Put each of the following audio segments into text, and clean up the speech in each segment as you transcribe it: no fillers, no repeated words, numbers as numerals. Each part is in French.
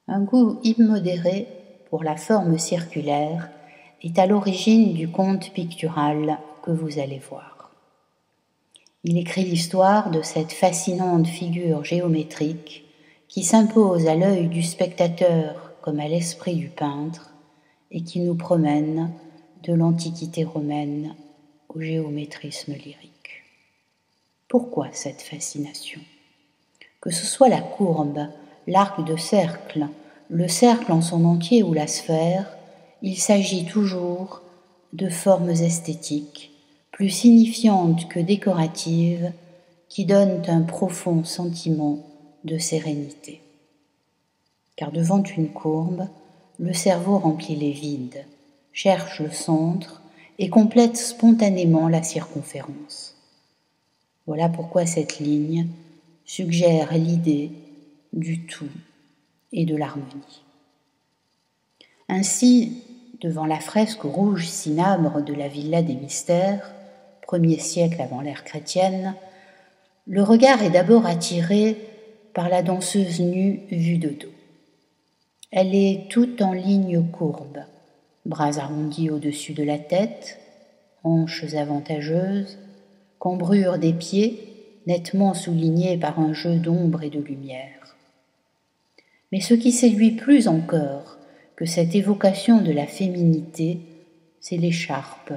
Un goût immodéré pour la forme circulaire est à l'origine du conte pictural que vous allez voir. Il écrit l'histoire de cette fascinante figure géométrique qui s'impose à l'œil du spectateur comme à l'esprit du peintre et qui nous promène de l'Antiquité romaine au géométrisme lyrique. Pourquoi cette fascination ? Que ce soit la courbe, l'arc de cercle, le cercle en son entier ou la sphère, il s'agit toujours de formes esthétiques, plus signifiantes que décoratives, qui donnent un profond sentiment de sérénité. Car devant une courbe, le cerveau remplit les vides, cherche le centre et complète spontanément la circonférence. Voilà pourquoi cette ligne suggère l'idée du tout et de l'harmonie. Ainsi, devant la fresque rouge cinabre de la Villa des Mystères, 1er siècle avant l'ère chrétienne, le regard est d'abord attiré par la danseuse nue vue de dos. Elle est toute en lignes courbes, bras arrondis au-dessus de la tête, hanches avantageuses, cambrure des pieds, nettement soulignées par un jeu d'ombre et de lumière. Mais ce qui séduit plus encore que cette évocation de la féminité, c'est l'écharpe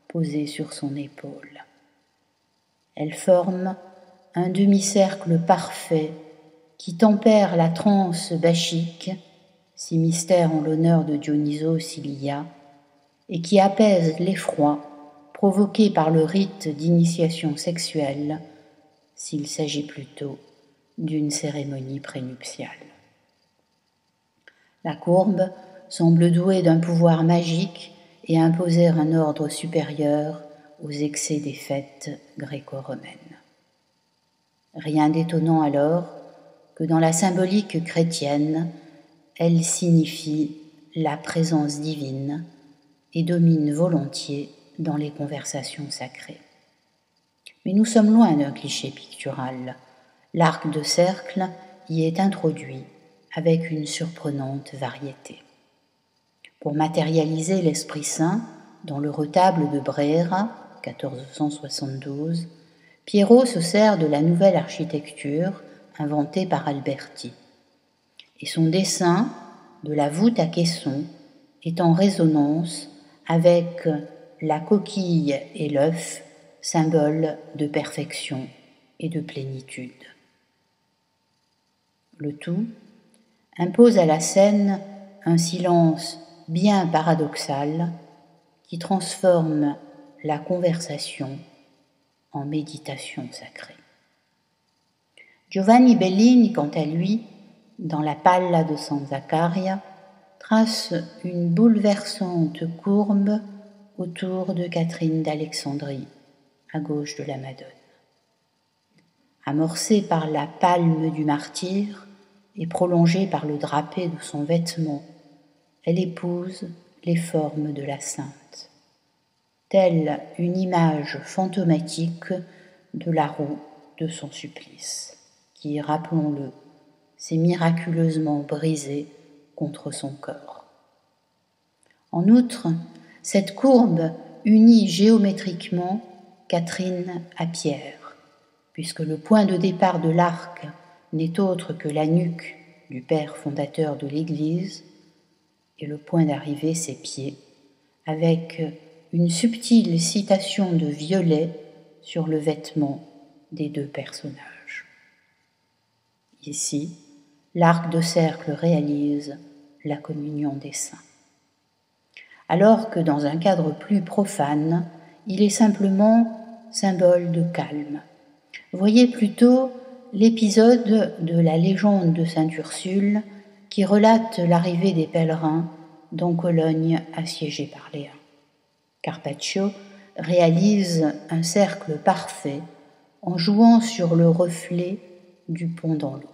posée sur son épaule. Elle forme un demi-cercle parfait qui tempère la transe bachique, si mystère en l'honneur de Dionysos il y a, et qui apaise l'effroi provoqué par le rite d'initiation sexuelle, s'il s'agit plutôt d'une cérémonie prénuptiale. La courbe semble douée d'un pouvoir magique et imposer un ordre supérieur aux excès des fêtes gréco-romaines. Rien d'étonnant alors que dans la symbolique chrétienne, elle signifie la présence divine et domine volontiers dans les conversations sacrées. Mais nous sommes loin d'un cliché pictural. L'arc de cercle y est introduit avec une surprenante variété. Pour matérialiser l'Esprit Saint, dans le retable de Brera, 1472, Piero se sert de la nouvelle architecture inventée par Alberti. Et son dessin de la voûte à caisson est en résonance avec la coquille et l'œuf, symbole de perfection et de plénitude. Le tout impose à la scène un silence bien paradoxal qui transforme la conversation en méditation sacrée. Giovanni Bellini, quant à lui, dans la Palla de San Zaccaria, trace une bouleversante courbe autour de Catherine d'Alexandrie, à gauche de la Madone. Amorcée par la palme du martyr et prolongée par le drapé de son vêtement, elle épouse les formes de la sainte, telle une image fantomatique de la roue de son supplice, qui, rappelons-le, s'est miraculeusement brisée contre son corps. En outre, cette courbe unit géométriquement Catherine à Pierre, puisque le point de départ de l'arc n'est autre que la nuque du père fondateur de l'Église, et le point d'arrivée ses pieds, avec une subtile citation de violet sur le vêtement des deux personnages. Ici, l'arc de cercle réalise la communion des saints. Alors que dans un cadre plus profane, il est simplement symbole de calme. Voyez plutôt l'épisode de la légende de Sainte Ursule qui relate l'arrivée des pèlerins dans Cologne assiégée par les Huns. Carpaccio réalise un cercle parfait en jouant sur le reflet du pont dans l'eau.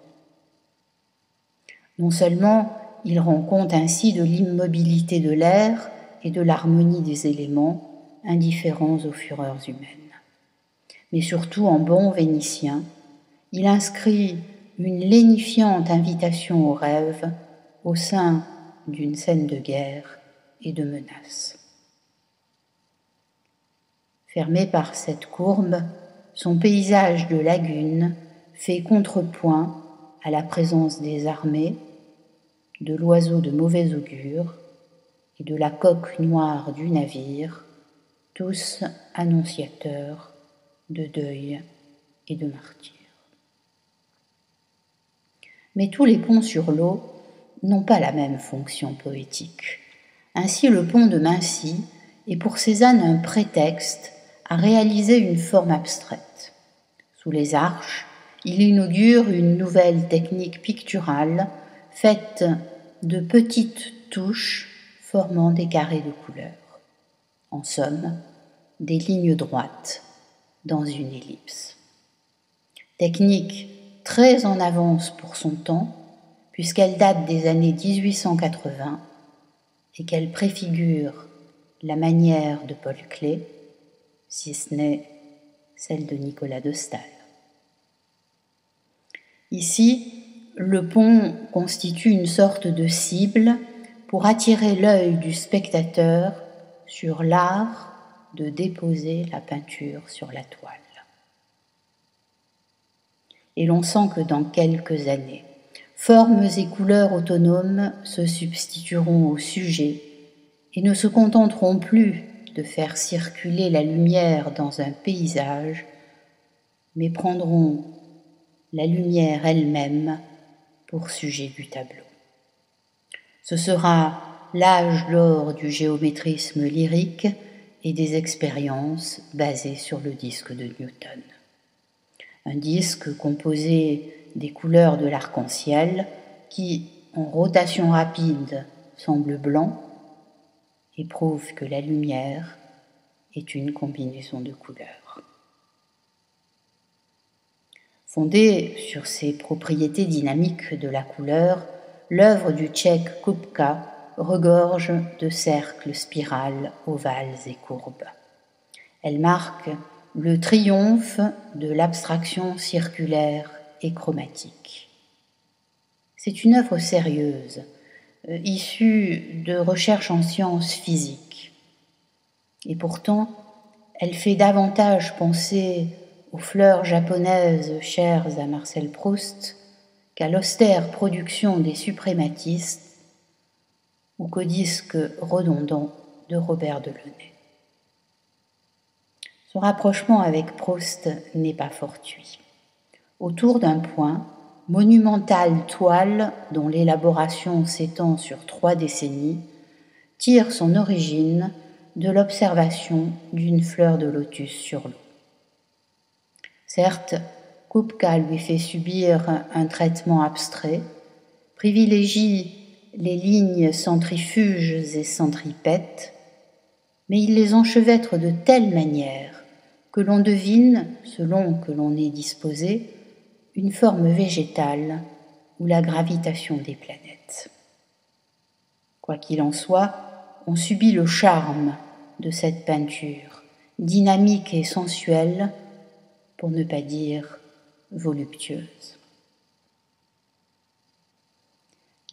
Non seulement il rend compte ainsi de l'immobilité de l'air et de l'harmonie des éléments indifférents aux fureurs humaines, mais surtout en bon vénitien, il inscrit une lénifiante invitation au rêve au sein d'une scène de guerre et de menace. Fermé par cette courbe, son paysage de lagune fait contrepoint à la présence des armées, de l'oiseau de mauvais augure et de la coque noire du navire, tous annonciateurs de deuil et de martyrs. Mais tous les ponts sur l'eau n'ont pas la même fonction poétique. Ainsi, le pont de Mincy est pour Cézanne un prétexte à réaliser une forme abstraite. Sous les arches, il inaugure une nouvelle technique picturale faite de petites touches formant des carrés de couleurs. En somme, des lignes droites dans une ellipse. Technique très en avance pour son temps, puisqu'elle date des années 1880 et qu'elle préfigure la manière de Paul Klee, si ce n'est celle de Nicolas de Staël. Ici, le pont constitue une sorte de cible pour attirer l'œil du spectateur sur l'art de déposer la peinture sur la toile. Et l'on sent que dans quelques années, formes et couleurs autonomes se substitueront au sujet et ne se contenteront plus de faire circuler la lumière dans un paysage, mais prendront la lumière elle-même pour sujet du tableau. Ce sera l'âge d'or du géométrisme lyrique et des expériences basées sur le disque de Newton. Un disque composé des couleurs de l'arc-en-ciel qui, en rotation rapide, semble blanc et prouve que la lumière est une combinaison de couleurs. Fondée sur ces propriétés dynamiques de la couleur, l'œuvre du Tchèque Kupka regorge de cercles, spirales, ovales et courbes. Elle marque le triomphe de l'abstraction circulaire et chromatique. C'est une œuvre sérieuse, issue de recherches en sciences physiques. Et pourtant, elle fait davantage penser aux fleurs japonaises chères à Marcel Proust qu'à l'austère production des suprématistes ou qu'au disque redondant de Robert Delaunay. Son rapprochement avec Proust n'est pas fortuit. Autour d'un point, monumentale toile dont l'élaboration s'étend sur 3 décennies, tire son origine de l'observation d'une fleur de lotus sur l'eau. Certes, Kupka lui fait subir un traitement abstrait, privilégie les lignes centrifuges et centripètes, mais il les enchevêtre de telle manière que l'on devine, selon que l'on est disposé, une forme végétale ou la gravitation des planètes. Quoi qu'il en soit, on subit le charme de cette peinture, dynamique et sensuelle, pour ne pas dire voluptueuse.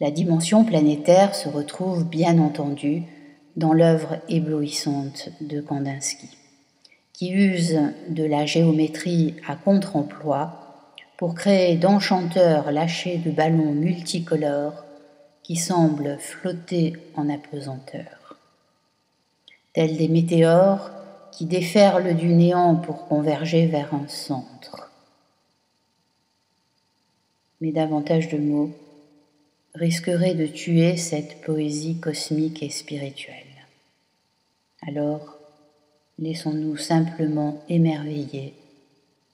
La dimension planétaire se retrouve bien entendu dans l'œuvre éblouissante de Kandinsky, qui use de la géométrie à contre-emploi pour créer d'enchanteurs lâchers de ballons multicolores qui semblent flotter en apesanteur. Tels des météores qui déferlent du néant pour converger vers un centre. Mais davantage de mots risqueraient de tuer cette poésie cosmique et spirituelle. Alors, laissons-nous simplement émerveiller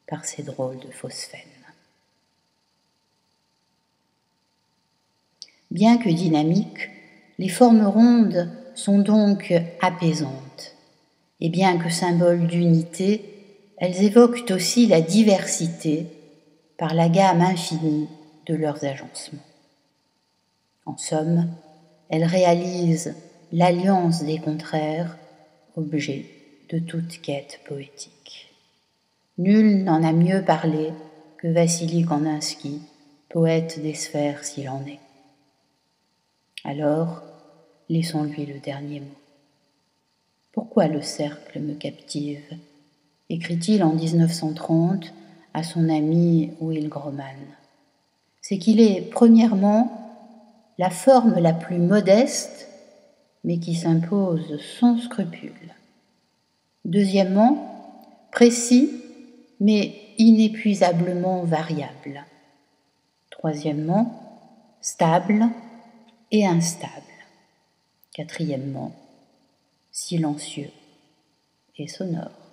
par ces drôles de phosphènes. Bien que dynamiques, les formes rondes sont donc apaisantes, et bien que symboles d'unité, elles évoquent aussi la diversité par la gamme infinie de leurs agencements. En somme, elles réalisent l'alliance des contraires, objet de toute quête poétique. Nul n'en a mieux parlé que Vassili Kandinsky, poète des sphères s'il en est. Alors, laissons-lui le dernier mot. Pourquoi le cercle me captive ? Écrit-il en 1930 à son ami Will Groman. C'est qu'il est, premièrement, la forme la plus modeste, mais qui s'impose sans scrupule. Deuxièmement, précis, mais inépuisablement variable. Troisièmement, stable et instable. Quatrièmement, silencieux et sonore.